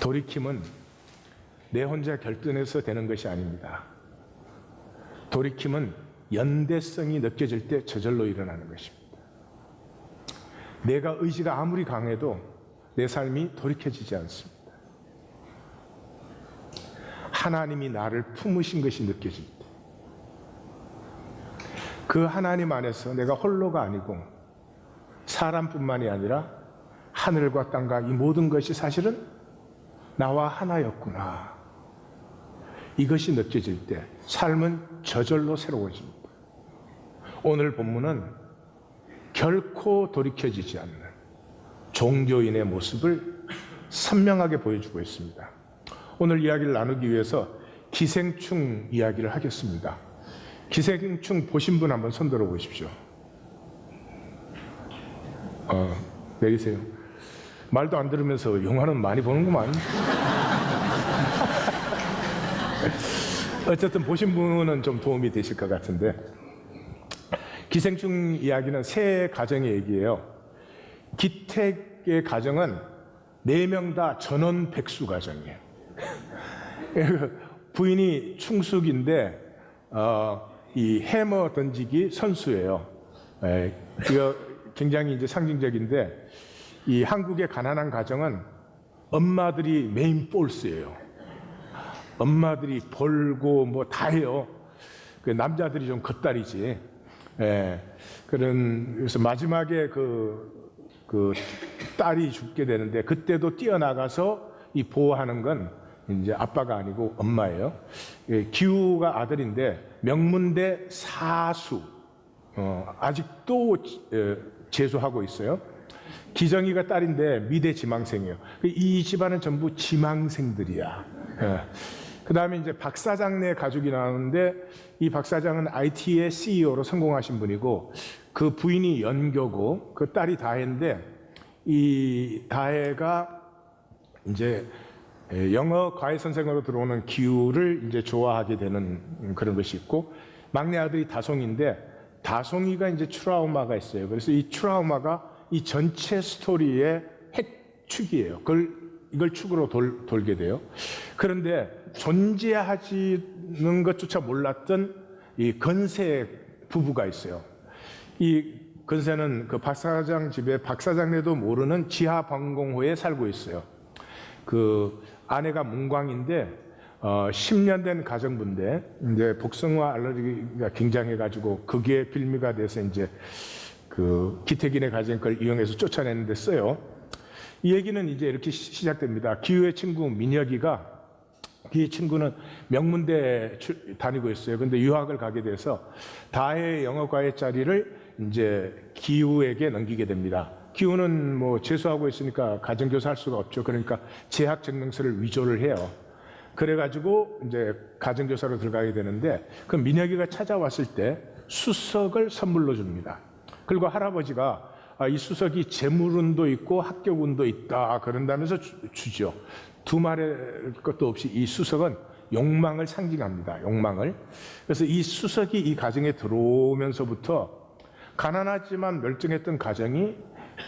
돌이킴은 내 혼자 결단해서 되는 것이 아닙니다. 돌이킴은 연대성이 느껴질 때 저절로 일어나는 것입니다. 내가 의지가 아무리 강해도 내 삶이 돌이켜지지 않습니다. 하나님이 나를 품으신 것이 느껴질 때, 그 하나님 안에서 내가 홀로가 아니고 사람뿐만이 아니라 하늘과 땅과 이 모든 것이 사실은 나와 하나였구나, 이것이 느껴질 때 삶은 저절로 새로워집니다. 오늘 본문은 결코 돌이켜지지 않는 종교인의 모습을 선명하게 보여주고 있습니다. 오늘 이야기를 나누기 위해서 기생충 이야기를 하겠습니다. 기생충 보신 분 한번 손 들어 보십시오. 내리세요. 말도 안 들으면서 영화는 많이 보는구만. 어쨌든 보신 분은 좀 도움이 되실 것 같은데, 기생충 이야기는 세 가정의 얘기예요. 기택의 가정은 4명 다 전원 백수 가정이에요. 부인이 충숙인데 이 해머 던지기 선수예요. 이거 굉장히 이제 상징적인데, 이 한국의 가난한 가정은 엄마들이 메인 볼스예요. 엄마들이 벌고 뭐 다 해요. 그 남자들이 좀 겉다리지. 그래서 마지막에 그 딸이 죽게 되는데, 그때도 뛰어나가서 이 보호하는 건 이제 아빠가 아니고 엄마예요. 기우가 아들인데 명문대 사수, 아직도 재수하고 있어요. 기정이가 딸인데 미대 지망생이에요. 이 집안은 전부 지망생들이야. 그 다음에 이제 박 사장네 가족이 나오는데, 이 박 사장은 IT의 CEO로 성공하신 분이고, 그 부인이 연교고, 그 딸이 다혜인데, 이 다혜가 이제 영어 과외 선생으로 들어오는 기우를 이제 좋아하게 되는 그런 것이 있고, 막내 아들이 다송인데, 다송이가 이제 트라우마가 있어요. 그래서 이 트라우마가 이 전체 스토리의 핵축이에요. 이걸 축으로 돌게 돼요. 그런데 존재하지는 것조차 몰랐던 이 건세 부부가 있어요. 이 건세는 그 박 사장 집에 박 사장네도 모르는 지하 방공호에 살고 있어요. 그 아내가 문광인데 10년 된 가정부인데, 이제 복숭아 알러지가 굉장해가지고 거기에 빌미가 돼서 이제 그 기택인의 가정 걸 이용해서 쫓아내는데 써요. 이 얘기는 이제 이렇게 시작됩니다. 기우의 친구 민혁이가, 이 친구는 명문대 다니고 있어요. 근데 유학을 가게 돼서 다혜 영어 과외 자리를 이제 기우에게 넘기게 됩니다. 기우는 뭐 재수하고 있으니까 가정교사 할 수가 없죠. 그러니까 재학 증명서를 위조를 해요. 그래가지고 이제 가정교사로 들어가게 되는데, 그 민혁이가 찾아왔을 때 수석을 선물로 줍니다. 그리고 할아버지가 이 수석이 재물운도 있고 학교운도 있다 그런다면서 주죠. 두말할 것도 없이 이 수석은 욕망을 상징합니다. 욕망을. 그래서 이 수석이 이 가정에 들어오면서부터 가난하지만 멀쩡했던 가정이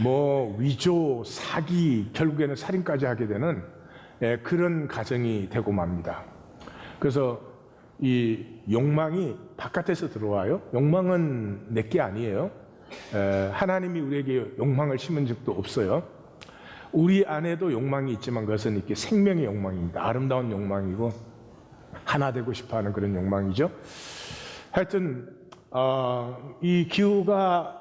뭐 위조, 사기, 결국에는 살인까지 하게 되는 그런 가정이 되고 맙니다. 그래서 이 욕망이 바깥에서 들어와요. 욕망은 내게 아니에요. 하나님이 우리에게 욕망을 심은 적도 없어요. 우리 안에도 욕망이 있지만 그것은 이렇게 생명의 욕망입니다. 아름다운 욕망이고 하나 되고 싶어하는 그런 욕망이죠. 하여튼 이 기우가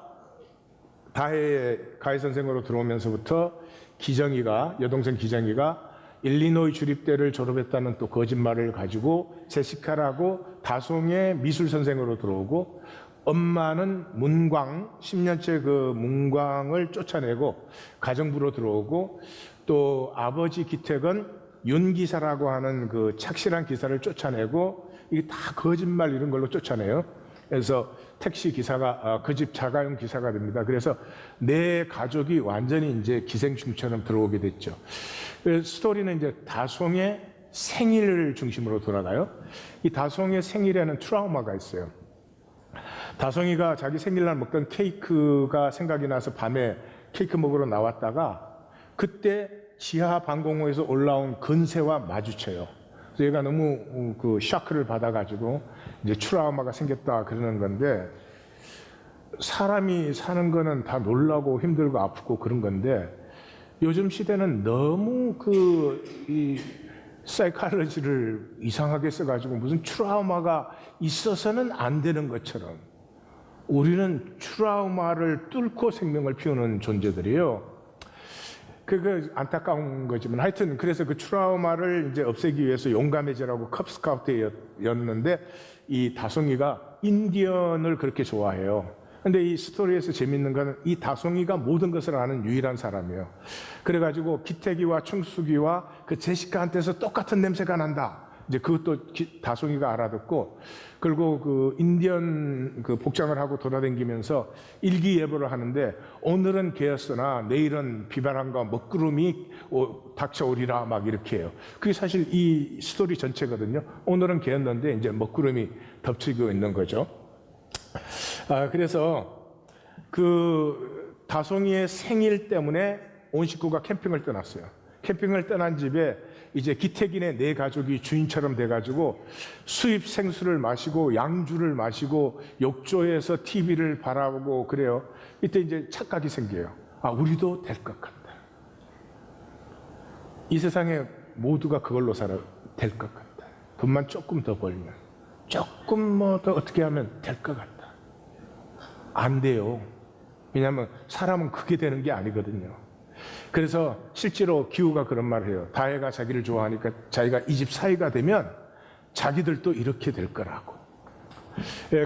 다혜의 가해 선생으로 들어오면서부터 기정이가, 여동생 기정이가 일리노이 주립대를 졸업했다는 또 거짓말을 가지고 제시카라고 다송의 미술 선생으로 들어오고, 엄마는 문광, 10년째 그 문광을 쫓아내고 가정부로 들어오고, 또 아버지 기택은 윤기사라고 하는 그 착실한 기사를 쫓아내고, 이게 다 거짓말 이런 걸로 쫓아내요. 그래서 택시 기사가 그 집 자가용 기사가 됩니다. 그래서 내 가족이 완전히 이제 기생충처럼 들어오게 됐죠. 스토리는 이제 다송의 생일을 중심으로 돌아가요. 이 다송의 생일에는 트라우마가 있어요. 다송이가 자기 생일날 먹던 케이크가 생각이 나서 밤에 케이크 먹으러 나왔다가 그때 지하 방공호에서 올라온 근세와 마주쳐요. 그래서 얘가 너무 그 샤크를 받아가지고 이제 트라우마가 생겼다 그러는 건데, 사람이 사는 거는 다 놀라고 힘들고 아프고 그런 건데, 요즘 시대는 너무 이 사이칼러지를 이상하게 써가지고 무슨 트라우마가 있어서는 안 되는 것처럼, 우리는 트라우마를 뚫고 생명을 피우는 존재들이에요. 그게 안타까운 거지만, 하여튼 그래서 그 트라우마를 이제 없애기 위해서 용감해지라고 컵스카우트였는데, 이 다송이가 인디언을 그렇게 좋아해요. 근데 이 스토리에서 재밌는 거는 이 다송이가 모든 것을 아는 유일한 사람이에요. 그래가지고 기태기와 충수기와 그 제시카한테서 똑같은 냄새가 난다. 이제 그것도 다송이가 알아듣고, 그리고 그 인디언 그 복장을 하고 돌아다니면서 일기예보를 하는데, 오늘은 개였으나 내일은 비바람과 먹구름이 닥쳐오리라 막 이렇게 해요. 그게 사실 이 스토리 전체거든요. 오늘은 개였는데 이제 먹구름이 덮치고 있는 거죠. 그래서 그 다송이의 생일 때문에 온 식구가 캠핑을 떠났어요. 캠핑을 떠난 집에 이제 기태기네 네 가족이 주인처럼 돼가지고 수입 생수를 마시고 양주를 마시고 욕조에서 TV를 바라보고 그래요. 이때 이제 착각이 생겨요. 우리도 될 것 같다. 이 세상에 모두가 그걸로 살아 될 것 같다. 돈만 조금 더 벌면, 조금 뭐 더 어떻게 하면 될 것 같다. 안 돼요. 왜냐하면 사람은 그게 되는 게 아니거든요. 그래서 실제로 기후가 그런 말을 해요. 다혜가 자기를 좋아하니까 자기가 이 집 사위가 되면 자기들도 이렇게 될 거라고.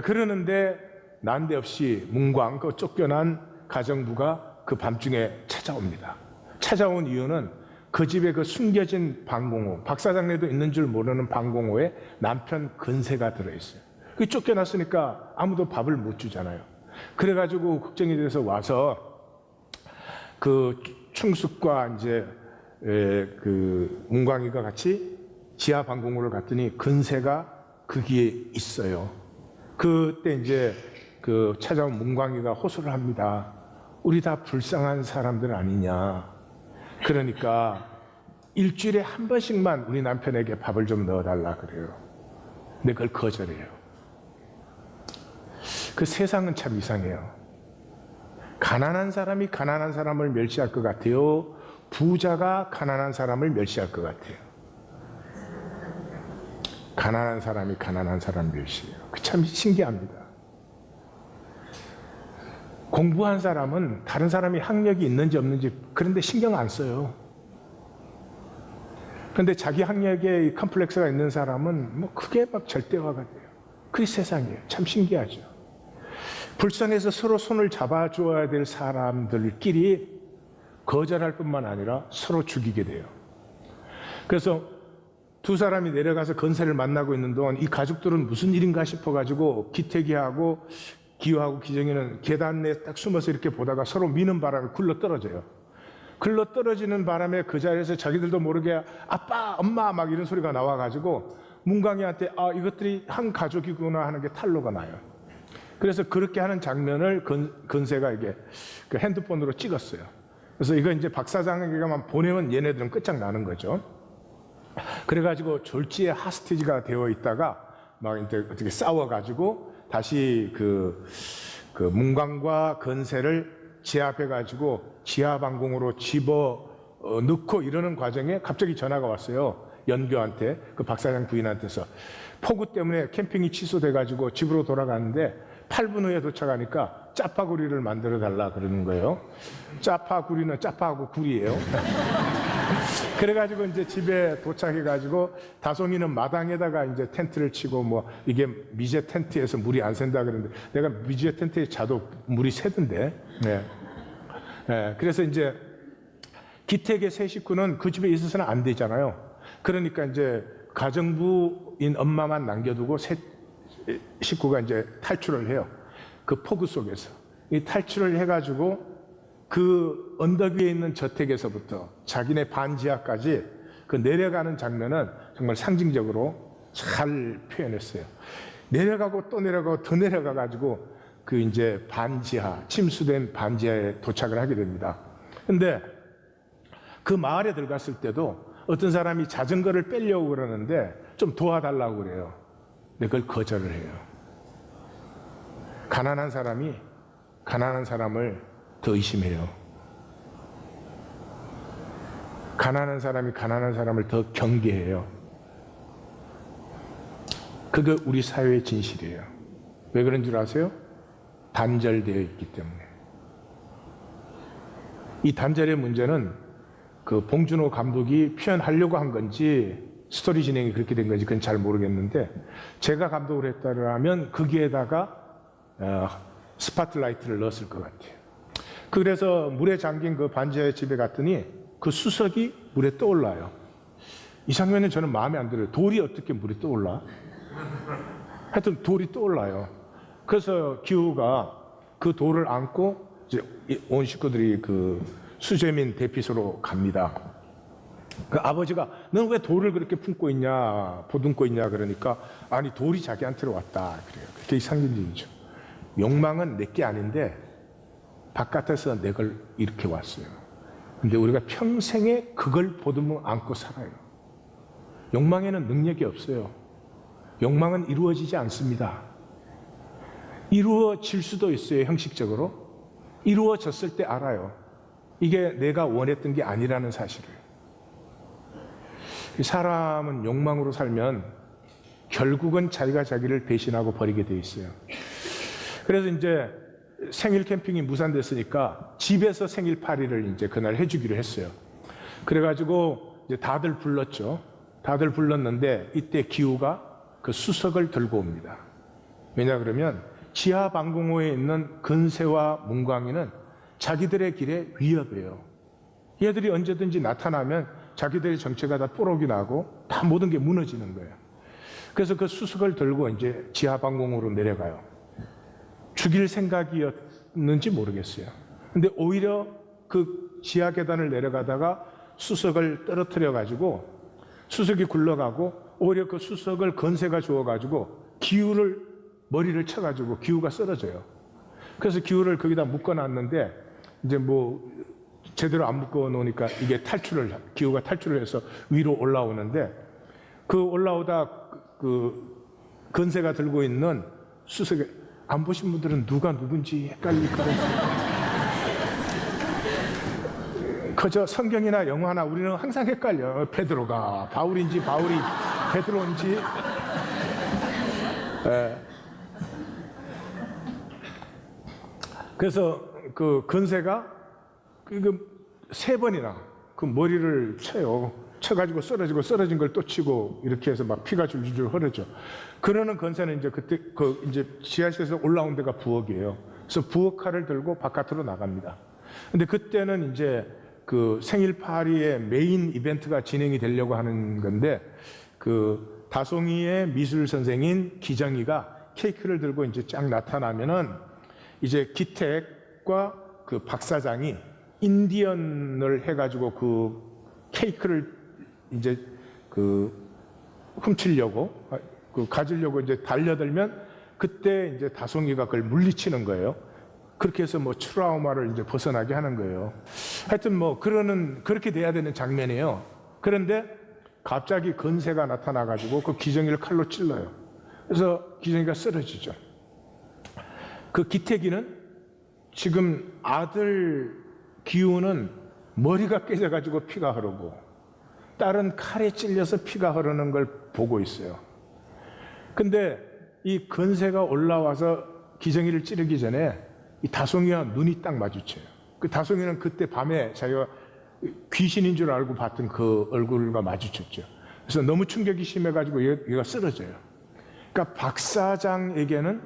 그러는데 난데없이 문광, 그 쫓겨난 가정부가 그 밤중에 찾아옵니다. 찾아온 이유는 그 집에 그 숨겨진 방공호, 박사장내도 있는 줄 모르는 방공호에 남편 근세가 들어있어요. 그 쫓겨났으니까 아무도 밥을 못 주잖아요. 그래가지고 걱정이 돼서 와서 그 충숙과 이제 그 문광이가 같이 지하 방공호를 갔더니 근세가 거기에 있어요. 그때 이제 그 찾아온 문광이가 호소를 합니다. 우리 다 불쌍한 사람들 아니냐. 그러니까 일주일에 한 번씩만 우리 남편에게 밥을 좀 넣어달라 그래요. 근데 그걸 거절해요. 그 세상은 참 이상해요. 가난한 사람이 가난한 사람을 멸시할 것 같아요. 부자가 가난한 사람을 멸시할 것 같아요. 가난한 사람이 가난한 사람 멸시해요. 그 참 신기합니다. 공부한 사람은 다른 사람이 학력이 있는지 없는지 그런데 신경 안 써요. 그런데 자기 학력에 컴플렉스가 있는 사람은 뭐 그게 막 절대화가 돼요. 그게 세상이에요. 참 신기하죠. 불쌍해서 서로 손을 잡아줘야 될 사람들끼리 거절할 뿐만 아니라 서로 죽이게 돼요. 그래서 두 사람이 내려가서 건세를 만나고 있는 동안 이 가족들은 무슨 일인가 싶어가지고 기태기하고 기호하고 기정이는 계단 내에 딱 숨어서 이렇게 보다가 서로 미는 바람에 굴러 떨어져요. 굴러 떨어지는 바람에 그 자리에서 자기들도 모르게 아빠, 엄마 막 이런 소리가 나와가지고 문광이한테 이것들이 한 가족이구나 하는 게 탄로가 나요. 그래서 그렇게 하는 장면을 건세가 이게 그 핸드폰으로 찍었어요. 그래서 이거 이제 박 사장에게만 보내면 얘네들은 끝장나는 거죠. 그래가지고 졸지에 하스티지가 되어 있다가 막 이제 어떻게 싸워가지고 다시 그 문광과 건세를 제압해가지고 지하방공으로 집어 넣고 이러는 과정에 갑자기 전화가 왔어요. 연교한테, 그 박 사장 부인한테서. 폭우 때문에 캠핑이 취소돼가지고 집으로 돌아가는데 8분 후에 도착하니까 짜파구리를 만들어 달라 그러는 거예요. 짜파구리는 짜파하고 구리예요. 그래가지고 이제 집에 도착해가지고 다송이는 마당에다가 이제 텐트를 치고 뭐 이게 미제 텐트에서 물이 안 샌다 그러는데 내가 미제 텐트에 자도 물이 새던데. 네. 그래서 이제 기택의 세 식구는 그 집에 있어서는 안 되잖아요. 그러니까 이제 가정부인 엄마만 남겨두고 세 식구가 이제 탈출을 해요. 그 폭우 속에서. 이 탈출을 해가지고 그 언덕 위에 있는 저택에서부터 자기네 반지하까지 그 내려가는 장면은 정말 상징적으로 잘 표현했어요. 내려가고 또 내려가고 더 내려가가지고 그 이제 반지하, 침수된 반지하에 도착을 하게 됩니다. 근데 그 마을에 들어갔을 때도 어떤 사람이 자전거를 빼려고 그러는데 좀 도와달라고 그래요. 근데 그걸 거절을 해요. 가난한 사람이 가난한 사람을 더 의심해요. 가난한 사람이 가난한 사람을 더 경계해요. 그게 우리 사회의 진실이에요. 왜 그런 줄 아세요? 단절되어 있기 때문에. 이 단절의 문제는 그 봉준호 감독이 표현하려고 한 건지 스토리 진행이 그렇게 된 건지 그건 잘 모르겠는데, 제가 감독을 했다면 거기에다가 스파트라이트를 넣었을 것 같아요. 그래서 물에 잠긴 그 반지하의 집에 갔더니 그 수석이 물에 떠올라요. 이 장면은 저는 마음에 안 들어요. 돌이 어떻게 물에 떠올라? 하여튼 돌이 떠올라요. 그래서 기우가 그 돌을 안고 이제 온 식구들이 그 수재민 대피소로 갑니다. 그 아버지가 너는 왜 돌을 그렇게 품고 있냐, 보듬고 있냐 그러니까 아니 돌이 자기한테로 왔다 그래요. 그게 상징적이죠. 욕망은 내게 아닌데 바깥에서 내 걸 이렇게 왔어요. 근데 우리가 평생에 그걸 보듬어 안고 살아요. 욕망에는 능력이 없어요. 욕망은 이루어지지 않습니다. 이루어질 수도 있어요, 형식적으로. 이루어졌을 때 알아요. 이게 내가 원했던 게 아니라는 사실을. 사람은 욕망으로 살면 결국은 자기가 자기를 배신하고 버리게 돼 있어요. 그래서 이제 생일 캠핑이 무산됐으니까 집에서 생일 파티를 이제 그날 해주기로 했어요. 그래가지고 이제 다들 불렀죠. 다들 불렀는데 이때 기우가 그 수석을 들고 옵니다. 왜냐 그러면 지하 방공호에 있는 근세와 문광희는 자기들의 길에 위협이에요. 얘들이 언제든지 나타나면 자기들의 정체가 다 뽀록이 나고 다 모든 게 무너지는 거예요. 그래서 그 수석을 들고 이제 지하 방공호로 내려가요. 죽일 생각이었는지 모르겠어요. 근데 오히려 그 지하 계단을 내려가다가 수석을 떨어뜨려 가지고 수석이 굴러가고 오히려 그 수석을 건세가 주어가지고 기우를 머리를 쳐가지고 기우가 쓰러져요. 그래서 기우를 거기다 묶어놨는데 이제 뭐 제대로 안 묶어 놓으니까 이게 기우가 탈출을 해서 위로 올라오는데 그 올라오다 그 건세가 들고 있는 수석에 안 보신 분들은 누가 누군지 헷갈릴 거예요. 그저 성경이나 영화나 우리는 항상 헷갈려. 베드로가 바울인지 바울이 베드로인지. 그래서 그 건세가 세 번이나 그 머리를 쳐요. 쳐가지고 쓰러지고 쓰러진 걸 또 치고 이렇게 해서 막 피가 줄줄 흐르죠. 그러는 건세는 이제 그때 그 이제 지하실에서 올라온 데가 부엌이에요. 그래서 부엌 칼을 들고 바깥으로 나갑니다. 근데 그때는 이제 그 생일 파티의 메인 이벤트가 진행이 되려고 하는 건데 그 다송이의 미술 선생인 기정이가 케이크를 들고 이제 쫙 나타나면은 이제 기택과 그 박사장이 인디언을 해가지고 그 케이크를 이제 그 훔치려고 그 가지려고 이제 달려들면 그때 이제 다송이가 그걸 물리치는 거예요. 그렇게 해서 뭐 트라우마를 이제 벗어나게 하는 거예요. 하여튼 뭐 그렇게 돼야 되는 장면이에요. 그런데 갑자기 건세가 나타나가지고 그 기정이를 칼로 찔러요. 그래서 기정이가 쓰러지죠. 그 기태기는 지금 아들 기우는 머리가 깨져가지고 피가 흐르고 딸은 칼에 찔려서 피가 흐르는 걸 보고 있어요. 근데 이 건세가 올라와서 기정이를 찌르기 전에 이 다송이와 눈이 딱 마주쳐요. 그 다송이는 그때 밤에 자기가 귀신인 줄 알고 봤던 그 얼굴과 마주쳤죠. 그래서 너무 충격이 심해가지고 얘가 쓰러져요. 그러니까 박 사장에게는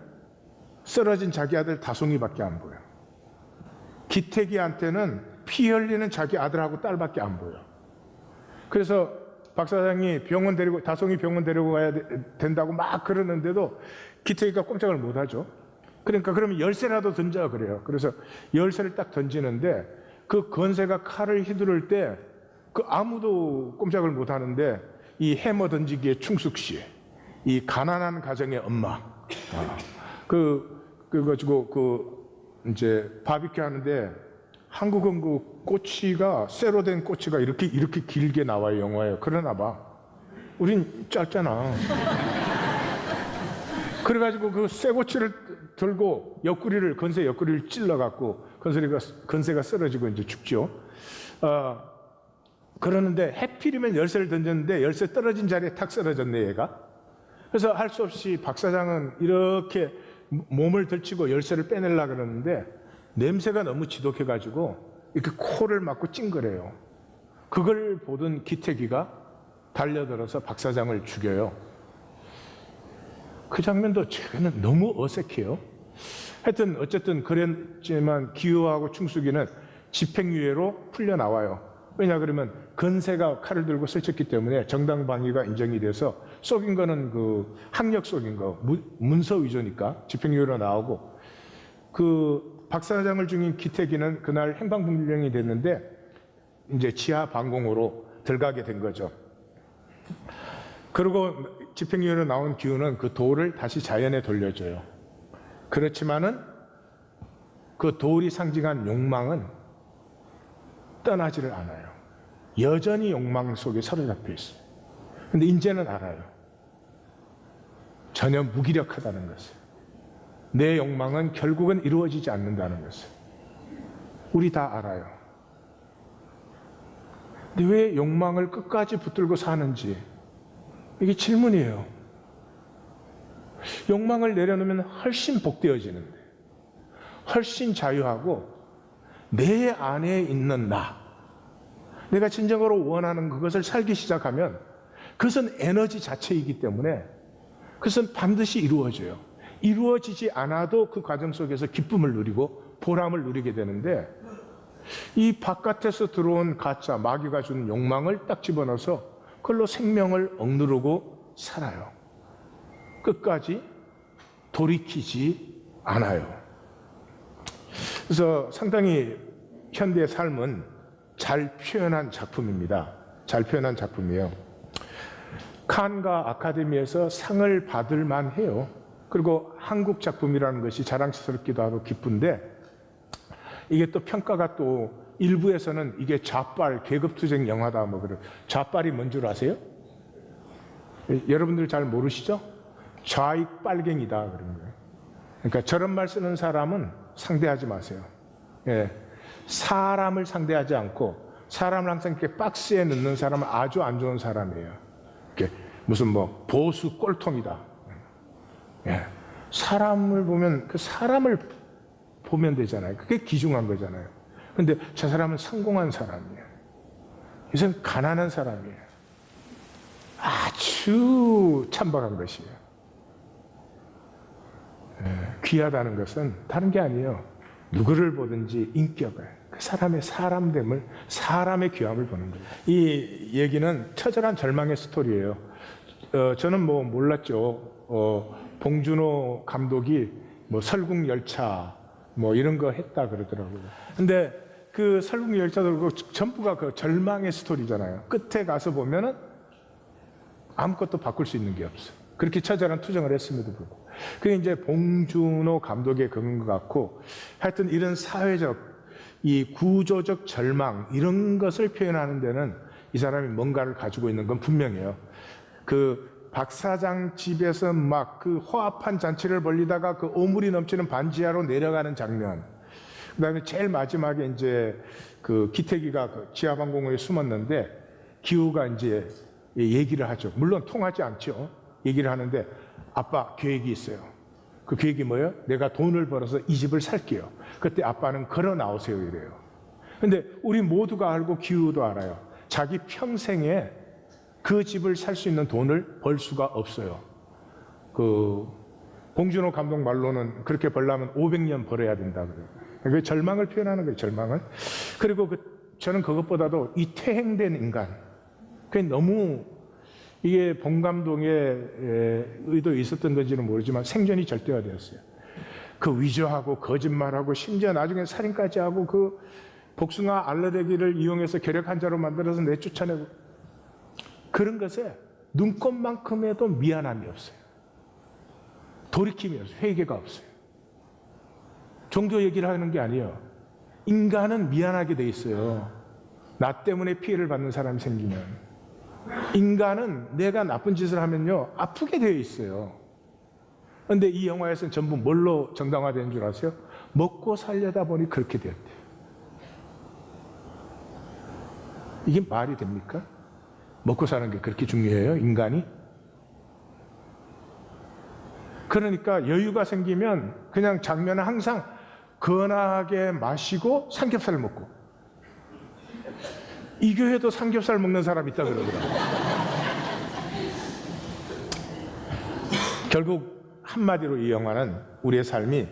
쓰러진 자기 아들 다송이밖에 안 보여. 기태기한테는 피 흘리는 자기 아들하고 딸밖에 안 보여. 그래서 박 사장이 다송이 병원 데리고 가야 된다고 막 그러는데도 기태기가 꼼짝을 못 하죠. 그러니까 그러면 열쇠라도 던져 그래요. 그래서 열쇠를 딱 던지는데 그 건세가 칼을 휘두를 때 그 아무도 꼼짝을 못 하는데 이 해머 던지기의 충숙 씨, 이 가난한 가정의 엄마, 그 가지고 그 이제 바비큐 하는데 한국은 그 꼬치가 쇠로 된 꼬치가 이렇게 길게 나와요. 영화에. 그러나 봐. 우린 짧잖아. 그래가지고 그 쇠꼬치를 들고 건새 옆구리를 찔러갖고 건새가 쓰러지고 이제 죽죠. 그러는데 해필이면 열쇠를 던졌는데 열쇠 떨어진 자리에 탁 쓰러졌네, 얘가. 그래서 할 수 없이 박 사장은 이렇게 몸을 들치고 열쇠를 빼내려고 그러는데 냄새가 너무 지독해가지고 이렇게 코를 막고 찡그려요. 그걸 보던 기태기가 달려들어서 박 사장을 죽여요. 그 장면도 제게는 너무 어색해요. 하여튼 어쨌든 그랬지만 기호하고 충숙이는 집행유예로 풀려나와요. 왜냐 그러면 건새가 칼을 들고 설쳤기 때문에 정당방위가 인정이 돼서 쏘긴 거는 그 학력 쏘긴 거 문서 위조니까 집행유예로 나오고, 그 박 사장을 죽인 기태기는 그날 행방불명이 됐는데 이제 지하 방공호로 들어가게 된 거죠. 그리고 집행유예로 나온 기호는 그 돌을 다시 자연에 돌려줘요. 그렇지만은 그 돌이 상징한 욕망은 떠나지를 않아요. 여전히 욕망 속에 사로잡혀 있어요. 근데 이제는 알아요. 전혀 무기력하다는 것을. 내 욕망은 결국은 이루어지지 않는다는 것을. 우리 다 알아요. 근데 왜 욕망을 끝까지 붙들고 사는지, 이게 질문이에요. 욕망을 내려놓으면 훨씬 복되어지는데, 훨씬 자유하고 내 안에 있는 내가 진정으로 원하는 그것을 살기 시작하면 그것은 에너지 자체이기 때문에 그것은 반드시 이루어져요. 이루어지지 않아도 그 과정 속에서 기쁨을 누리고 보람을 누리게 되는데, 이 바깥에서 들어온 가짜, 마귀가 주는 욕망을 딱 집어넣어서 그걸로 생명을 억누르고 살아요. 끝까지 돌이키지 않아요. 그래서 상당히 현대의 삶은 잘 표현한 작품입니다. 잘 표현한 작품이에요. 칸과 아카데미에서 상을 받을 만해요. 그리고 한국 작품이라는 것이 자랑스럽기도 하고 기쁜데, 이게 또 평가가 또 일부에서는 이게 좌빨 계급투쟁 영화다 뭐 그래. 좌빨이 뭔 줄 아세요? 여러분들 잘 모르시죠? 좌익 빨갱이다 그런 거예요. 그러니까 저런 말 쓰는 사람은 상대하지 마세요. 예. 사람을 상대하지 않고 사람을 항상 이렇게 박스에 넣는 사람은 아주 안 좋은 사람이에요. 이렇게 무슨 뭐 보수 꼴통이다. 예. 사람을 보면 그 사람을 보면 되잖아요. 그게 귀중한 거잖아요. 근데 저 사람은 성공한 사람이에요. 이 사람은 가난한 사람이에요. 아주 천박한 것이에요. 예. 귀하다는 것은 다른 게 아니에요. 누구를 보든지 인격을, 그 사람의 사람됨을, 사람의 귀함을 보는 거예요. 이 얘기는 처절한 절망의 스토리예요. 저는 뭐 몰랐죠. 봉준호 감독이 뭐 설국열차 뭐 이런 거 했다 그러더라고요. 근데 그 설국열차도 전부가 그 절망의 스토리잖아요. 끝에 가서 보면은 아무것도 바꿀 수 있는 게 없어요. 그렇게 처절한 투정을 했음에도 불구하고. 그게 이제 봉준호 감독의 그런 것 같고, 하여튼 이런 사회적, 이 구조적 절망, 이런 것을 표현하는 데는 이 사람이 뭔가를 가지고 있는 건 분명해요. 그 박 사장 집에서 막 그 화합한 잔치를 벌리다가 그 오물이 넘치는 반지하로 내려가는 장면. 그 다음에 제일 마지막에 이제 그 기태기가 그 지하방공호에 숨었는데 기우가 이제 얘기를 하죠. 물론 통하지 않죠. 얘기를 하는데 아빠 계획이 있어요. 그 계획이 뭐예요? 내가 돈을 벌어서 이 집을 살게요. 그때 아빠는 걸어 나오세요 이래요. 근데 우리 모두가 알고 기우도 알아요. 자기 평생에 그 집을 살 수 있는 돈을 벌 수가 없어요. 그 봉준호 감독 말로는 그렇게 벌려면 500년 벌어야 된다 그래요. 그 절망을 표현하는 거예요. 절망을. 그리고 저는 그것보다도 이 퇴행된 인간, 그게 너무, 이게 봉 감독의 의도 있었던 건지는 모르지만 생전이 절대화되었어요. 그 위조하고 거짓말하고 심지어 나중에 살인까지 하고 그 복숭아 알러레기를 이용해서 결핵 환자로 만들어서 내쫓아내고, 그런 것에 눈꼽만큼에도 미안함이 없어요. 돌이킴이 없어요. 회개가 없어요. 종교 얘기를 하는 게 아니에요. 인간은 미안하게 돼 있어요. 나 때문에 피해를 받는 사람이 생기면. 인간은 내가 나쁜 짓을 하면요, 아프게 되어 있어요. 그런데 이 영화에서는 전부 뭘로 정당화된 줄 아세요? 먹고 살려다 보니 그렇게 되었대요. 이게 말이 됩니까? 먹고 사는 게 그렇게 중요해요, 인간이? 그러니까 여유가 생기면 그냥 장면은 항상 건하게 마시고 삼겹살 먹고. 이 교회도 삼겹살 먹는 사람 있다 그러더라고요. 결국 한마디로 이 영화는 우리의 삶이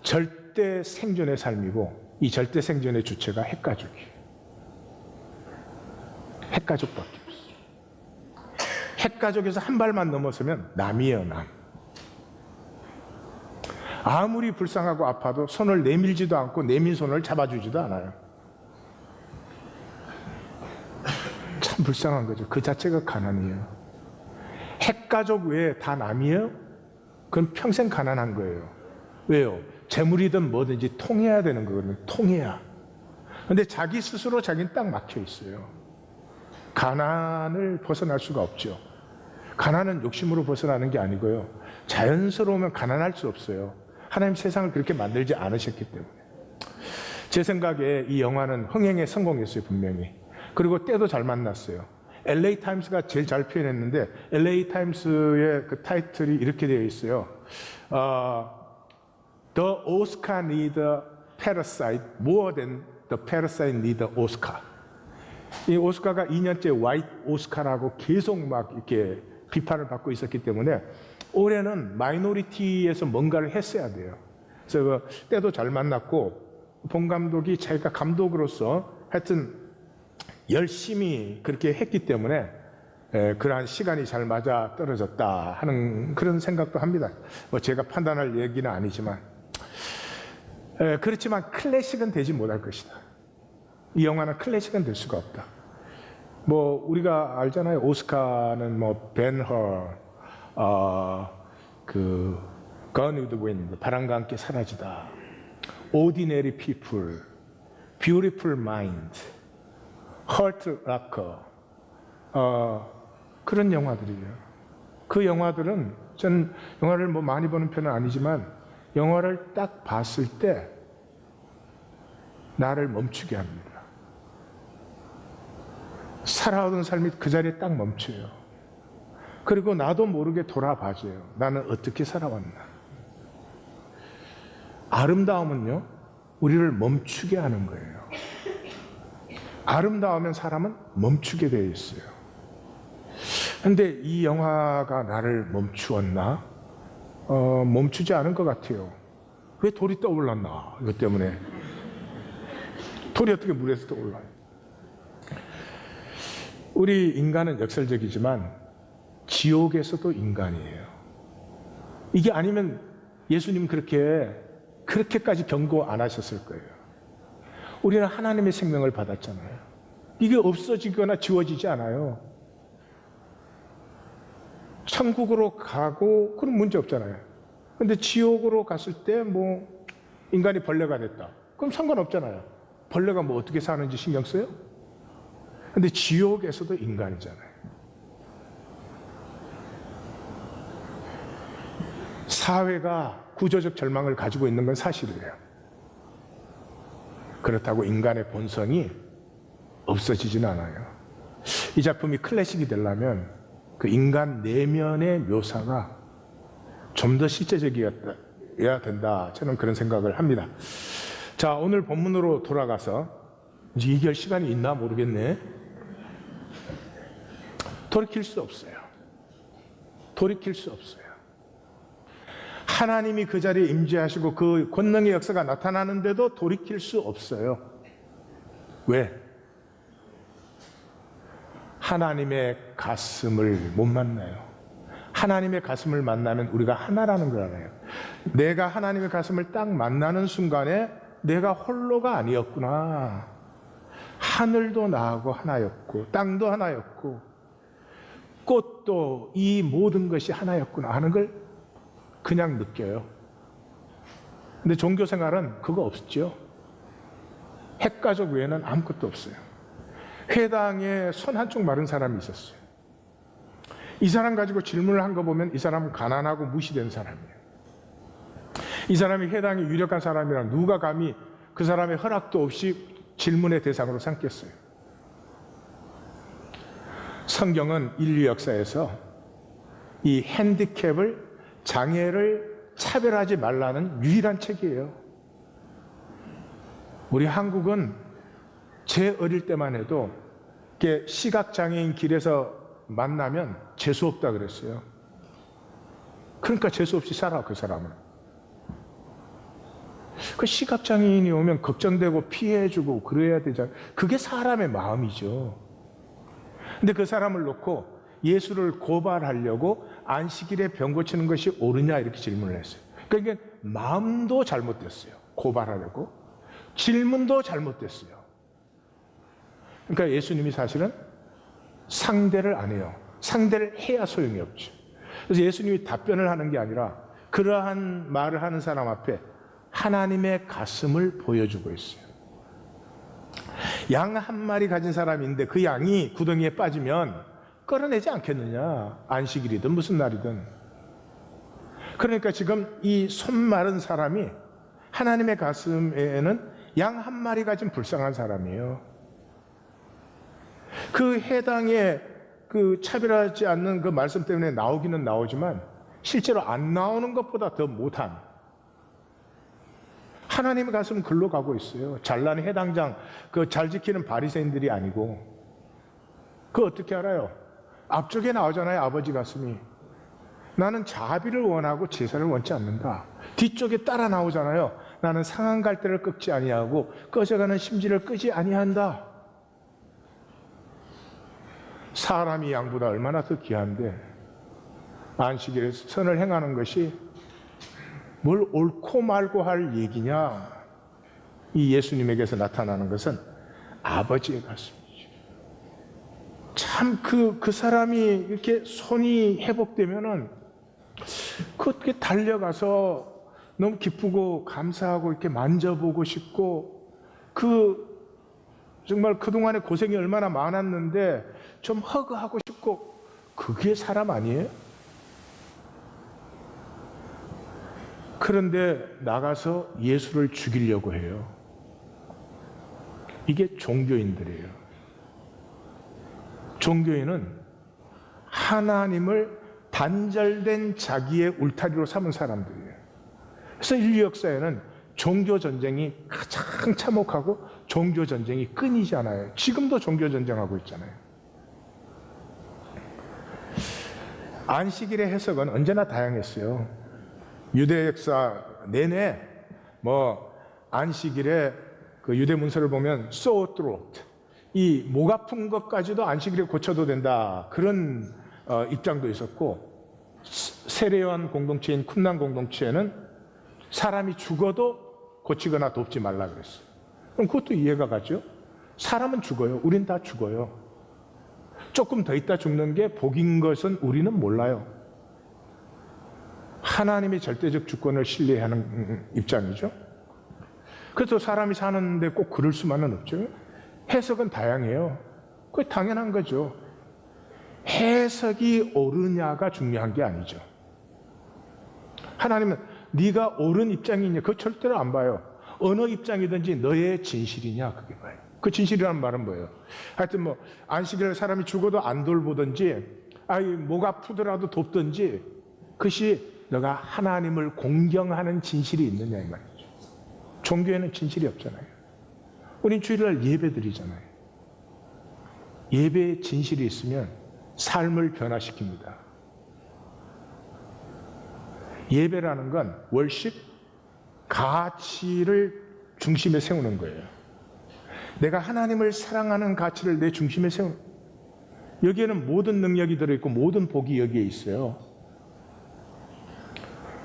절대 생존의 삶이고, 이 절대 생존의 주체가 핵가족이에요. 핵가족밖에 없어요. 핵가족에서 한 발만 넘어서면 남이에요, 남. 아무리 불쌍하고 아파도 손을 내밀지도 않고 내민 손을 잡아주지도 않아요. 참 불쌍한 거죠. 그 자체가 가난이에요. 핵가족 외에 다 남이에요? 그건 평생 가난한 거예요. 왜요? 재물이든 뭐든지 통해야 되는 거거든요. 통해야. 근데 자기 스스로 자기는 딱 막혀 있어요. 가난을 벗어날 수가 없죠. 가난은 욕심으로 벗어나는 게 아니고요. 자연스러우면 가난할 수 없어요. 하나님 세상을 그렇게 만들지 않으셨기 때문에. 제 생각에 이 영화는 흥행에 성공했어요, 분명히. 그리고 때도 잘 만났어요. LA 타임스가 제일 잘 표현했는데, LA 타임스의 그 타이틀이 이렇게 되어 있어요. The Oscar need a parasite more than the parasite need a Oscar. 이 오스카가 2년째 화이트 오스카라고 계속 막 이렇게 비판을 받고 있었기 때문에 올해는 마이너리티에서 뭔가를 했어야 돼요. 그래서 그 때도 잘 만났고, 본 감독이 자기가 감독으로서 하여튼 열심히 그렇게 했기 때문에 그러한 시간이 잘 맞아 떨어졌다 하는 그런 생각도 합니다. 뭐 제가 판단할 얘기는 아니지만, 그렇지만 클래식은 되지 못할 것이다. 이 영화는 클래식은 될 수가 없다. 뭐 우리가 알잖아요. 오스카는 뭐 벤허, 그 Gone with the Wind, 바람과 함께 사라지다, Ordinary People, Beautiful Mind, Hurt Locker, 그런 영화들이에요. 그 영화들은 저는 영화를 뭐 많이 보는 편은 아니지만 영화를 딱 봤을 때 나를 멈추게 합니다. 살아오던 삶이 그 자리에 딱 멈춰요. 그리고 나도 모르게 돌아봐줘요. 나는 어떻게 살아왔나. 아름다움은요, 우리를 멈추게 하는 거예요. 아름다우면 사람은 멈추게 되어 있어요. 근데 이 영화가 나를 멈추었나? 멈추지 않은 것 같아요. 왜 돌이 떠올랐나? 이것 때문에. 돌이 어떻게 물에서 떠올라요? 우리 인간은 역설적이지만 지옥에서도 인간이에요. 이게 아니면 예수님 그렇게까지 경고 안 하셨을 거예요. 우리는 하나님의 생명을 받았잖아요. 이게 없어지거나 지워지지 않아요. 천국으로 가고 그럼 문제 없잖아요. 근데 지옥으로 갔을 때 뭐 인간이 벌레가 됐다. 그럼 상관없잖아요. 벌레가 뭐 어떻게 사는지 신경 써요? 근데 지옥에서도 인간이잖아요. 사회가 구조적 절망을 가지고 있는 건 사실이에요. 그렇다고 인간의 본성이 없어지진 않아요. 이 작품이 클래식이 되려면 그 인간 내면의 묘사가 좀 더 실제적이어야 된다. 저는 그런 생각을 합니다. 자, 오늘 본문으로 돌아가서 이제 얘기할 시간이 있나 모르겠네. 돌이킬 수 없어요. 돌이킬 수 없어요. 하나님이 그 자리에 임재하시고 그 권능의 역사가 나타나는데도 돌이킬 수 없어요. 왜? 하나님의 가슴을 못 만나요. 하나님의 가슴을 만나면 우리가 하나라는 걸 알아요. 내가 하나님의 가슴을 딱 만나는 순간에 내가 홀로가 아니었구나. 하늘도 나하고 하나였고 땅도 하나였고 꽃도 이 모든 것이 하나였구나 하는 걸 그냥 느껴요. 근데 종교생활은 그거 없죠. 핵가족 외에는 아무것도 없어요. 회당에 손 한쪽 마른 사람이 있었어요. 이 사람 가지고 질문을 한 거 보면 이 사람은 가난하고 무시된 사람이에요. 이 사람이 회당에 유력한 사람이라 누가 감히 그 사람의 허락도 없이 질문의 대상으로 삼겠어요. 성경은 인류 역사에서 이 핸디캡을, 장애를 차별하지 말라는 유일한 책이에요. 우리 한국은 제 어릴 때만 해도 시각장애인 길에서 만나면 재수없다 그랬어요. 그러니까 재수없이 살아, 그 사람은. 그 시각장애인이 오면 걱정되고 피해주고 그래야 되잖아요. 그게 사람의 마음이죠. 근데 그 사람을 놓고 예수를 고발하려고 안식일에 병 고치는 것이 옳으냐 이렇게 질문을 했어요. 그러니까 마음도 잘못됐어요. 고발하려고. 질문도 잘못됐어요. 그러니까 예수님이 사실은 상대를 안 해요. 상대를 해야 소용이 없죠. 그래서 예수님이 답변을 하는 게 아니라 그러한 말을 하는 사람 앞에 하나님의 가슴을 보여주고 있어요. 양 한 마리 가진 사람인데 그 양이 구덩이에 빠지면 끌어내지 않겠느냐. 안식일이든 무슨 날이든. 그러니까 지금 이 손 마른 사람이 하나님의 가슴에는 양 한 마리 가진 불쌍한 사람이에요. 그 해당에 그 차별하지 않는 그 말씀 때문에 나오기는 나오지만 실제로 안 나오는 것보다 더 못한 하나님의 가슴은 글로 가고 있어요. 잘난 해당장, 그 잘 지키는 바리새인들이 아니고. 그거 어떻게 알아요? 앞쪽에 나오잖아요, 아버지 가슴이. 나는 자비를 원하고 제사를 원치 않는다. 뒤쪽에 따라 나오잖아요. 나는 상한 갈대를 꺾지 아니하고 꺼져가는 심지를 끄지 아니한다. 사람이 양보다 얼마나 더 귀한데 안식일에 선을 행하는 것이 뭘 옳고 말고 할 얘기냐. 이 예수님에게서 나타나는 것은 아버지의 가슴이죠. 참 그 사람이 이렇게 손이 회복되면은 그렇게 달려가서 너무 기쁘고 감사하고 이렇게 만져보고 싶고 정말 그동안에 고생이 얼마나 많았는데 좀 허그하고 싶고 그게 사람 아니에요? 그런데 나가서 예수를 죽이려고 해요. 이게 종교인들이에요. 종교인은 하나님을 단절된 자기의 울타리로 삼은 사람들이에요. 그래서 인류 역사에는 종교 전쟁이 가장 참혹하고 종교 전쟁이 끊이지 않아요. 지금도 종교 전쟁하고 있잖아요. 안식일의 해석은 언제나 다양했어요. 유대 역사 내내 안식일에 그 유대 문서를 보면 sore throat, 이 목 아픈 것까지도 안식일에 고쳐도 된다, 그런 입장도 있었고, 세례요한 공동체인 쿰란 공동체에는 사람이 죽어도 고치거나 돕지 말라 그랬어요. 그럼 그것도 이해가 가죠. 사람은 죽어요. 우린 다 죽어요. 조금 더 있다 죽는 게 복인 것은 우리는 몰라요. 하나님의 절대적 주권을 신뢰하는 입장이죠. 그래서 사람이 사는데 꼭 그럴 수만은 없죠. 해석은 다양해요. 그게 당연한 거죠. 해석이 옳으냐가 중요한 게 아니죠. 하나님은 네가 옳은 입장이냐 그거 절대로 안 봐요. 어느 입장이든지 너의 진실이냐 그게 봐요. 그 진실이라는 말은 뭐예요? 하여튼 안식일에 사람이 죽어도 안 돌보든지 목 아프더라도 돕든지 그것이 너가 하나님을 공경하는 진실이 있느냐 이 말이죠. 종교에는 진실이 없잖아요. 우린 주일날 예배 드리잖아요. 예배에 진실이 있으면 삶을 변화시킵니다. 예배라는 건 월십, 가치를 중심에 세우는 거예요. 내가 하나님을 사랑하는 가치를 내 중심에 세우는, 여기에는 모든 능력이 들어있고 모든 복이 여기에 있어요.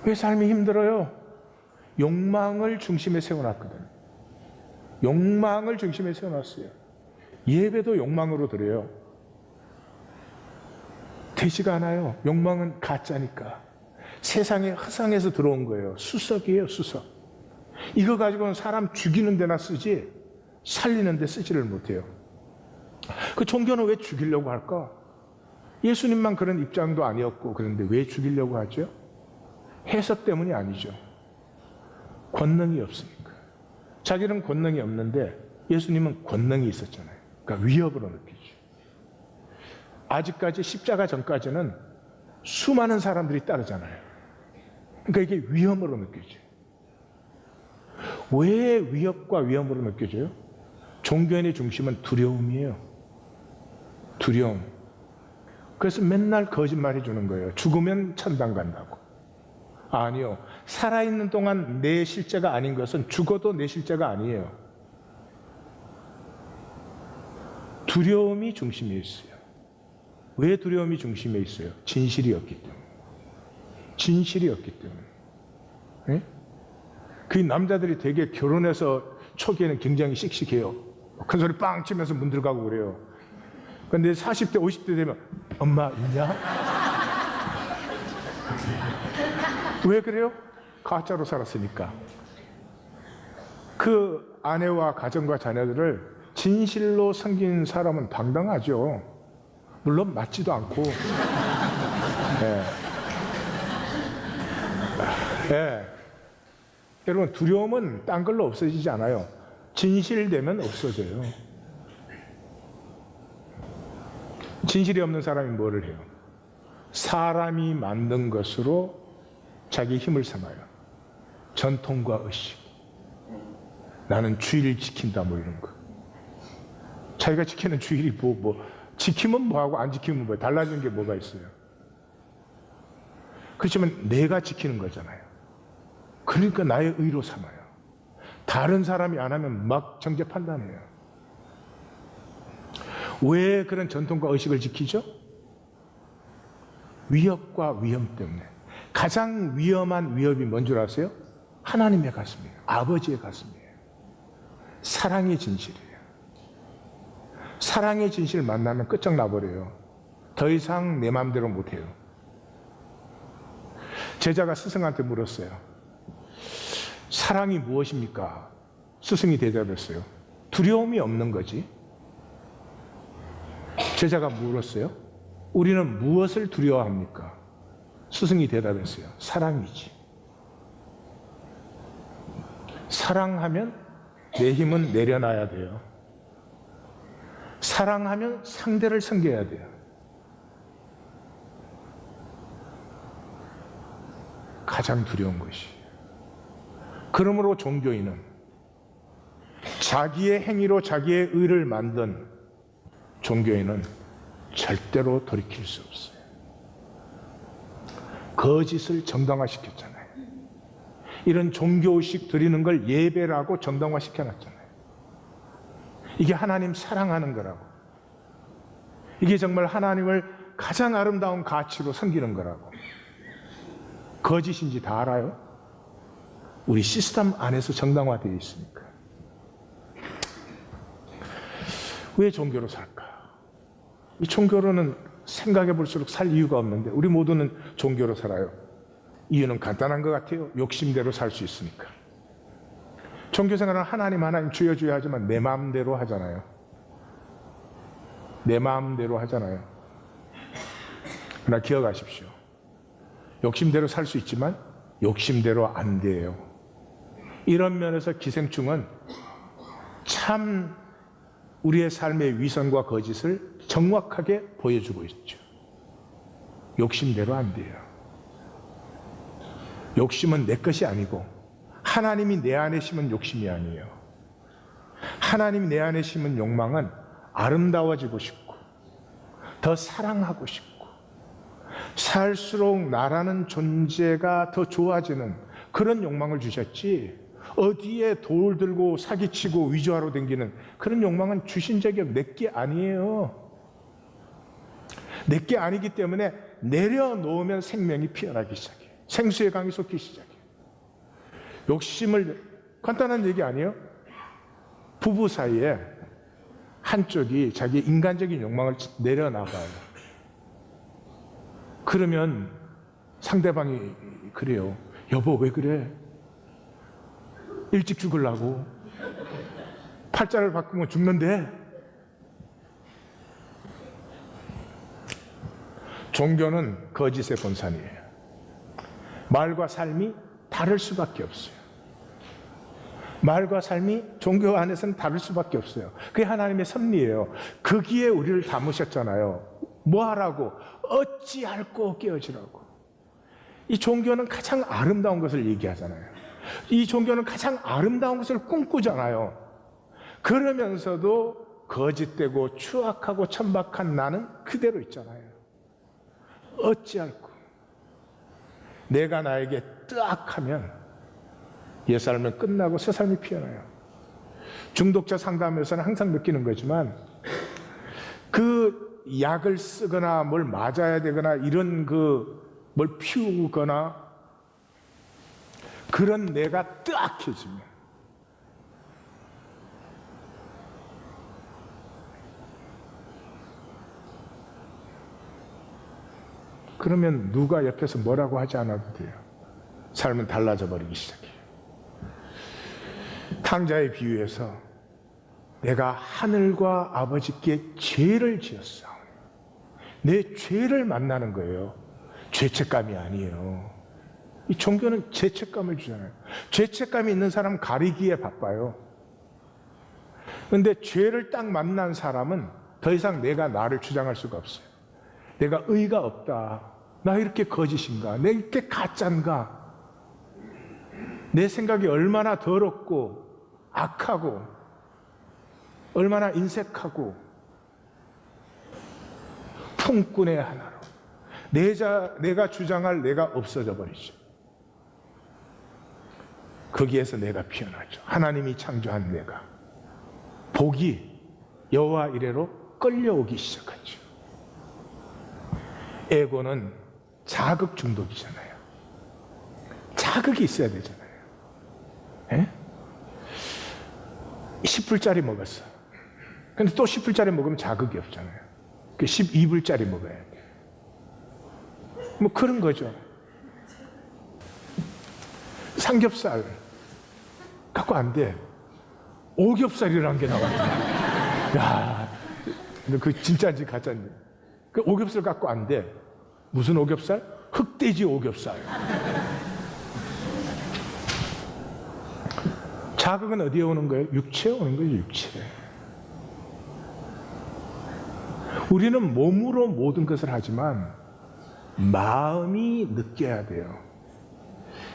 왜 삶이 힘들어요? 욕망을 중심에 세워놨거든요. 욕망을 중심에 세워놨어요. 예배도 욕망으로 드려요. 되지가 않아요. 욕망은 가짜니까. 세상의 허상에서 들어온 거예요. 수석이에요, 수석. 이거 가지고는 사람 죽이는 데나 쓰지 살리는데 쓰지를 못해요. 그 종교는 왜 죽이려고 할까? 예수님만 그런 입장도 아니었고, 그런데 왜 죽이려고 하죠? 해석 때문이 아니죠. 권능이 없으니까. 자기는 권능이 없는데 예수님은 권능이 있었잖아요. 그러니까 위협으로 느끼죠. 아직까지 십자가 전까지는 수많은 사람들이 따르잖아요. 그러니까 이게 위험으로 느껴져요. 왜 위협과 위험으로 느껴져요? 종교인의 중심은 두려움이에요. 두려움. 그래서 맨날 거짓말해 주는 거예요. 죽으면 천당 간다고. 아니요. 살아있는 동안 내 실제가 아닌 것은 죽어도 내 실제가 아니에요. 두려움이 중심에 있어요. 왜 두려움이 중심에 있어요? 진실이었기 때문에. 진실이었기 때문에. 네? 그 남자들이 되게 결혼해서 초기에는 굉장히 씩씩해요. 큰 소리 빵 치면서 문 들어가고 그래요. 근데 40대, 50대 되면 엄마 있냐? 왜 그래요? 가짜로 살았으니까. 그 아내와 가정과 자녀들을 진실로 섬긴 사람은 당당하죠. 물론 맞지도 않고. 네. 네. 여러분, 두려움은 딴 걸로 없어지지 않아요. 진실되면 없어져요. 진실이 없는 사람이 뭐를 해요? 사람이 만든 것으로 자기 힘을 삼아요. 전통과 의식. 나는 주의를 지킨다, 뭐 이런 거. 자기가 지키는 주의를 지키면 뭐하고 안 지키면 뭐예요? 달라지는 게 뭐가 있어요? 그렇지만 내가 지키는 거잖아요. 그러니까 나의 의로 삼아요. 다른 사람이 안 하면 막 정죄 판단해요. 왜 그런 전통과 의식을 지키죠? 위협과 위험 때문에. 가장 위험한 위협이 뭔 줄 아세요? 하나님의 가슴이에요. 아버지의 가슴이에요. 사랑의 진실이에요. 사랑의 진실을 만나면 끝장나버려요. 더 이상 내 마음대로 못해요. 제자가 스승한테 물었어요. 사랑이 무엇입니까? 스승이 대답했어요. 두려움이 없는 거지. 제자가 물었어요. 우리는 무엇을 두려워합니까? 스승이 대답했어요. 사랑이지. 사랑하면 내 힘은 내려놔야 돼요. 사랑하면 상대를 섬겨야 돼요. 가장 두려운 것이. 그러므로 종교인은 자기의 행위로 자기의 의를 만든 종교인은 절대로 돌이킬 수 없어요. 거짓을 정당화시켰잖아요. 이런 종교의식 드리는 걸 예배라고 정당화시켜놨잖아요. 이게 하나님 사랑하는 거라고. 이게 정말 하나님을 가장 아름다운 가치로 섬기는 거라고. 거짓인지 다 알아요? 우리 시스템 안에서 정당화되어 있으니까. 왜 종교로 살까? 이 종교로는 생각해 볼수록 살 이유가 없는데 우리 모두는 종교로 살아요. 이유는 간단한 것 같아요. 욕심대로 살 수 있으니까. 종교생활은 하나님 주여 주여 하지만 내 마음대로 하잖아요. 내 마음대로 하잖아요. 그러나 기억하십시오. 욕심대로 살 수 있지만 욕심대로 안 돼요. 이런 면에서 기생충은 참 우리의 삶의 위선과 거짓을 정확하게 보여주고 있죠. 욕심대로 안 돼요. 욕심은 내 것이 아니고 하나님이 내 안에 심은 욕심이 아니에요. 하나님이 내 안에 심은 욕망은 아름다워지고 싶고 더 사랑하고 싶고 살수록 나라는 존재가 더 좋아지는 그런 욕망을 주셨지, 어디에 돌 들고 사기치고 위조하러 다니는 그런 욕망은 주신 적이 내게 아니에요. 내게 아니기 때문에 내려놓으면 생명이 피어나기 시작해요. 생수의 강이 솟기 시작해요. 욕심을, 간단한 얘기 아니에요? 부부 사이에 한쪽이 자기 인간적인 욕망을 내려놔봐요. 그러면 상대방이 그래요. 여보 왜 그래? 일찍 죽으려고? 팔자를 바꾸면 죽는데 종교는 거짓의 본산이에요. 말과 삶이 다를 수밖에 없어요. 말과 삶이 종교 안에서는 다를 수밖에 없어요. 그게 하나님의 섭리예요. 거기에 우리를 담으셨잖아요. 뭐 하라고? 어찌 앓고 깨어지라고. 이 종교는 가장 아름다운 것을 얘기하잖아요. 이 종교는 가장 아름다운 것을 꿈꾸잖아요. 그러면서도 거짓되고 추악하고 천박한 나는 그대로 있잖아요. 어찌할꼬. 내가 나에게 뜨악하면 옛삶은 끝나고 새 삶이 피어나요. 중독자 상담에서는 항상 느끼는 거지만 그 약을 쓰거나 뭘 맞아야 되거나 이런 뭘 피우거나 그런 내가 뜨악해지면 그러면 누가 옆에서 뭐라고 하지 않아도 돼요. 삶은 달라져 버리기 시작해요. 탕자의 비유에서 내가 하늘과 아버지께 죄를 지었사오니 내 죄를 만나는 거예요. 죄책감이 아니에요. 이 종교는 죄책감을 주잖아요. 죄책감이 있는 사람 가리기에 바빠요. 그런데 죄를 딱 만난 사람은 더 이상 내가 나를 주장할 수가 없어요. 내가 의가 없다. 나 이렇게 거짓인가? 내 이렇게 가짠가? 내 생각이 얼마나 더럽고 악하고 얼마나 인색하고 풍꾼의 하나로 내가 주장할 내가 없어져 버리죠. 거기에서 내가 피어나죠. 하나님이 창조한 내가 복이 여호와 이래로 끌려오기 시작하죠. 에고는 자극 중독이잖아요. 자극이 있어야 되잖아요. 에? 10불짜리 먹었어. 근데 또 10불짜리 먹으면 자극이 없잖아요. 12불짜리 먹어야 돼. 뭐 그런 거죠. 삼겹살 갖고 안 돼. 오겹살이라는 게 나와요. 야, 그 진짜인지 가짜인지. 그 오겹살 갖고 안 돼. 무슨 오겹살? 흑돼지 오겹살. 자극은 어디에 오는 거예요? 육체에 오는 거예요, 육체에. 우리는 몸으로 모든 것을 하지만 마음이 느껴야 돼요.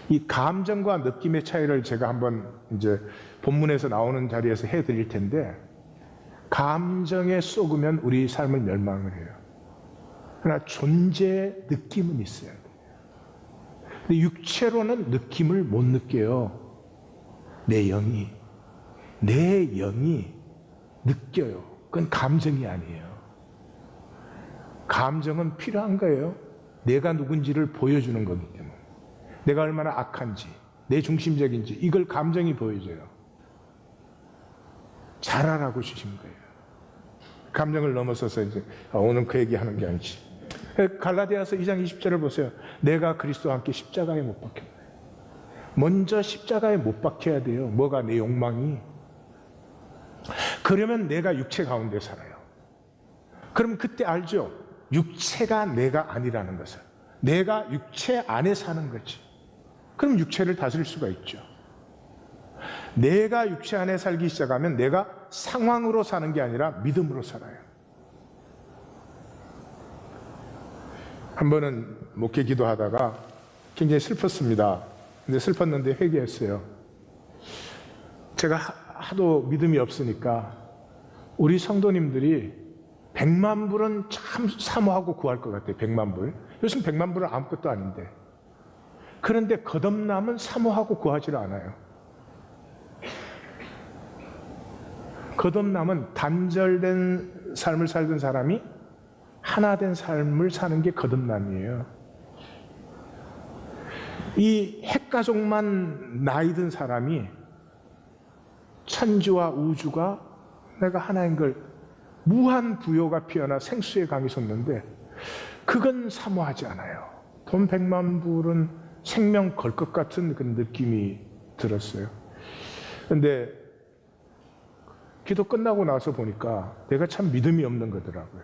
이 감정과 느낌의 차이를 제가 한번 이제 본문에서 나오는 자리에서 해드릴 텐데, 감정에 쏘으면 우리 삶을 멸망을 해요. 그러나 존재의 느낌은 있어야 돼요. 근데 육체로는 느낌을 못 느껴요. 내 영이 느껴요. 그건 감정이 아니에요. 감정은 필요한 거예요. 내가 누군지를 보여주는 거기 때문에. 내가 얼마나 악한지, 내 중심적인지 이걸 감정이 보여줘요. 잘하라고 주신 거예요. 감정을 넘어서서 이제 오늘 그 얘기하는 게 아니지. 갈라디아서 2장 20절을 보세요. 내가 그리스도와 함께 십자가에 못 박혔다. 먼저 십자가에 못 박혀야 돼요. 뭐가 내 욕망이. 그러면 내가 육체 가운데 살아요. 그럼 그때 알죠? 육체가 내가 아니라는 것을. 내가 육체 안에 사는 거지. 그럼 육체를 다스릴 수가 있죠. 내가 육체 안에 살기 시작하면 내가 상황으로 사는 게 아니라 믿음으로 살아요. 한 번은 목회 기도하다가 굉장히 슬펐습니다. 근데 슬펐는데 회개했어요. 제가 하도 믿음이 없으니까 우리 성도님들이 100만 불은 참 사모하고 구할 것 같아요. 100만 불. 요즘 100만 불은 아무것도 아닌데. 그런데 거듭남은 사모하고 구하지를 않아요. 거듭남은 단절된 삶을 살던 사람이 하나된 삶을 사는 게 거듭남이에요. 이 핵가족만 나이 든 사람이 천지와 우주가 내가 하나인 걸 무한 부요가 피어나 생수의 강이 솟는데 그건 사모하지 않아요. 돈 100만 불은 생명 걸 것 같은 그런 느낌이 들었어요. 그런데 기도 끝나고 나서 보니까 내가 참 믿음이 없는 거더라고요.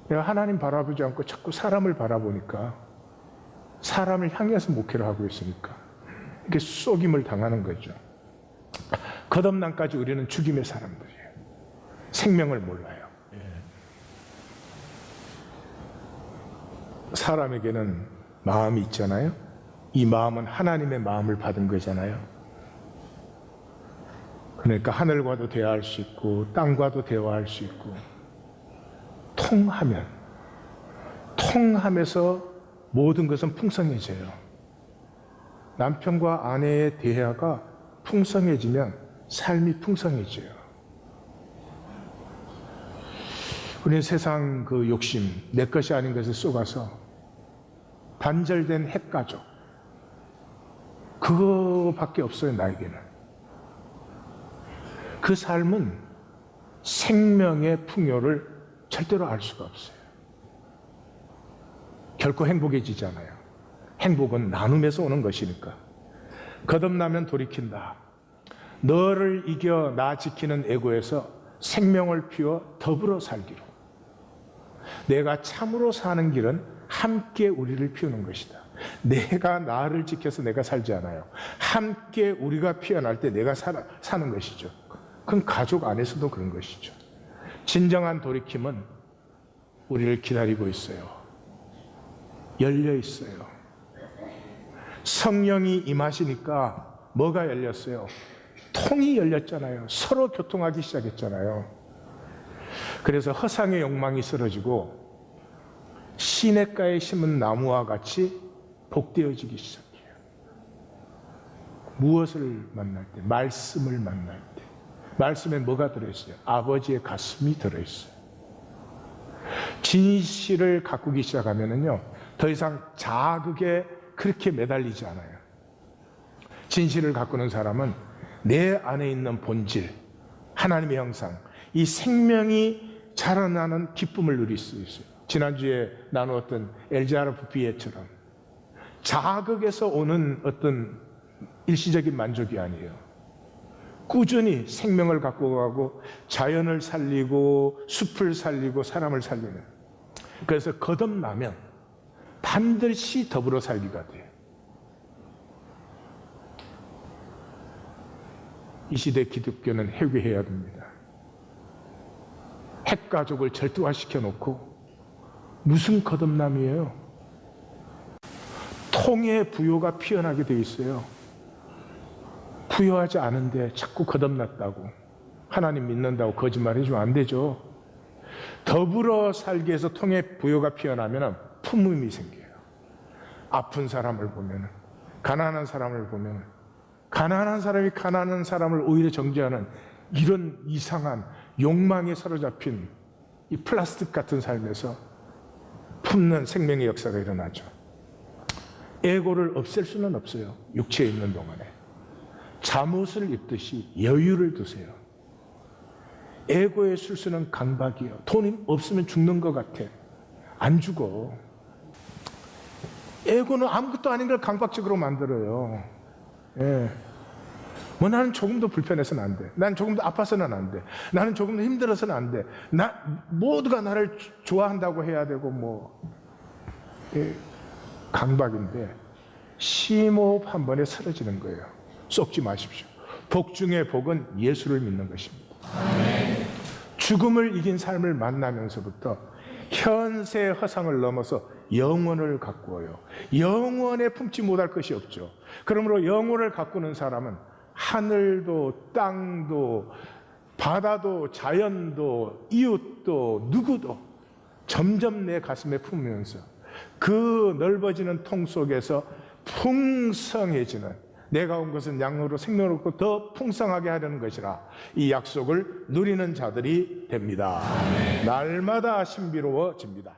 내가 하나님 바라보지 않고 자꾸 사람을 바라보니까, 사람을 향해서 목회를 하고 있으니까 이렇게 속임을 당하는 거죠. 거듭남까지 우리는 죽임의 사람들이에요. 생명을 몰라요. 사람에게는 마음이 있잖아요. 이 마음은 하나님의 마음을 받은 거잖아요. 그러니까 하늘과도 대화할 수 있고 땅과도 대화할 수 있고, 통하면서 모든 것은 풍성해져요. 남편과 아내의 대화가 풍성해지면 삶이 풍성해져요. 우리는 세상 그 욕심, 내 것이 아닌 것에 쏘가서 단절된 핵가족, 그거밖에 없어요. 나에게는. 그 삶은 생명의 풍요를 절대로 알 수가 없어요. 결코 행복해지잖아요. 행복은 나눔에서 오는 것이니까. 거듭나면 돌이킨다. 너를 이겨 나 지키는 에고에서 생명을 피워 더불어 살기로. 내가 참으로 사는 길은 함께 우리를 피우는 것이다. 내가 나를 지켜서 내가 살지 않아요. 함께 우리가 피어날 때 내가 사는 것이죠. 그건 가족 안에서도 그런 것이죠. 진정한 돌이킴은 우리를 기다리고 있어요. 열려 있어요. 성령이 임하시니까 뭐가 열렸어요? 통이 열렸잖아요. 서로 교통하기 시작했잖아요. 그래서 허상의 욕망이 쓰러지고 시냇가에 심은 나무와 같이 복되어지기 시작해요. 무엇을 만날 때? 말씀을 만날 때. 말씀에 뭐가 들어있어요? 아버지의 가슴이 들어있어요. 진실을 가꾸기 시작하면은요, 더 이상 자극에 그렇게 매달리지 않아요. 진실을 가꾸는 사람은 내 안에 있는 본질, 하나님의 형상, 이 생명이 자라나는 기쁨을 누릴 수 있어요. 지난주에 나누었던 엘자르프 비애처럼 자극에서 오는 어떤 일시적인 만족이 아니에요. 꾸준히 생명을 갖고 가고 자연을 살리고 숲을 살리고 사람을 살리는. 그래서 거듭나면 반드시 더불어 살기가 돼요. 이 시대 기독교는 회개해야 됩니다. 핵가족을 절도화시켜 놓고 무슨 거듭남이에요? 통의 부요가 피어나게 돼 있어요. 부요하지 않은데 자꾸 거듭났다고, 하나님 믿는다고 거짓말 해주면 안 되죠. 더불어 살기 위해서 통의 부요가 피어나면 품음이 생겨요. 아픈 사람을 보면, 가난한 사람을 보면, 가난한 사람이 가난한 사람을 오히려 정죄하는 이런 이상한 욕망에 사로잡힌 이 플라스틱 같은 삶에서 품는 생명의 역사가 일어나죠. 에고를 없앨 수는 없어요. 육체에 있는 동안에. 잠옷을 입듯이 여유를 두세요. 에고의 술수는 강박이에요. 돈이 없으면 죽는 것 같아. 안 죽어. 에고는 아무것도 아닌 걸 강박적으로 만들어요. 예. 뭐 나는 조금 더 불편해서는 안 돼. 나는 조금 더 아파서는 안 돼. 나는 조금 더 힘들어서는 안 돼. 모두가 나를 좋아한다고 해야 되고 예. 강박인데 심호흡 한 번에 사라지는 거예요. 썩지 마십시오. 복 중의 복은 예수를 믿는 것입니다. 아멘. 죽음을 이긴 삶을 만나면서부터 현세의 허상을 넘어서 영원을 가꾸어요. 영원에 품지 못할 것이 없죠. 그러므로 영혼을 가꾸는 사람은 하늘도 땅도 바다도 자연도 이웃도 누구도 점점 내 가슴에 품으면서 그 넓어지는 통 속에서 풍성해지는, 내가 온 것은 양으로 생명을 얻고 더 풍성하게 하려는 것이라, 이 약속을 누리는 자들이 됩니다. 날마다 신비로워집니다.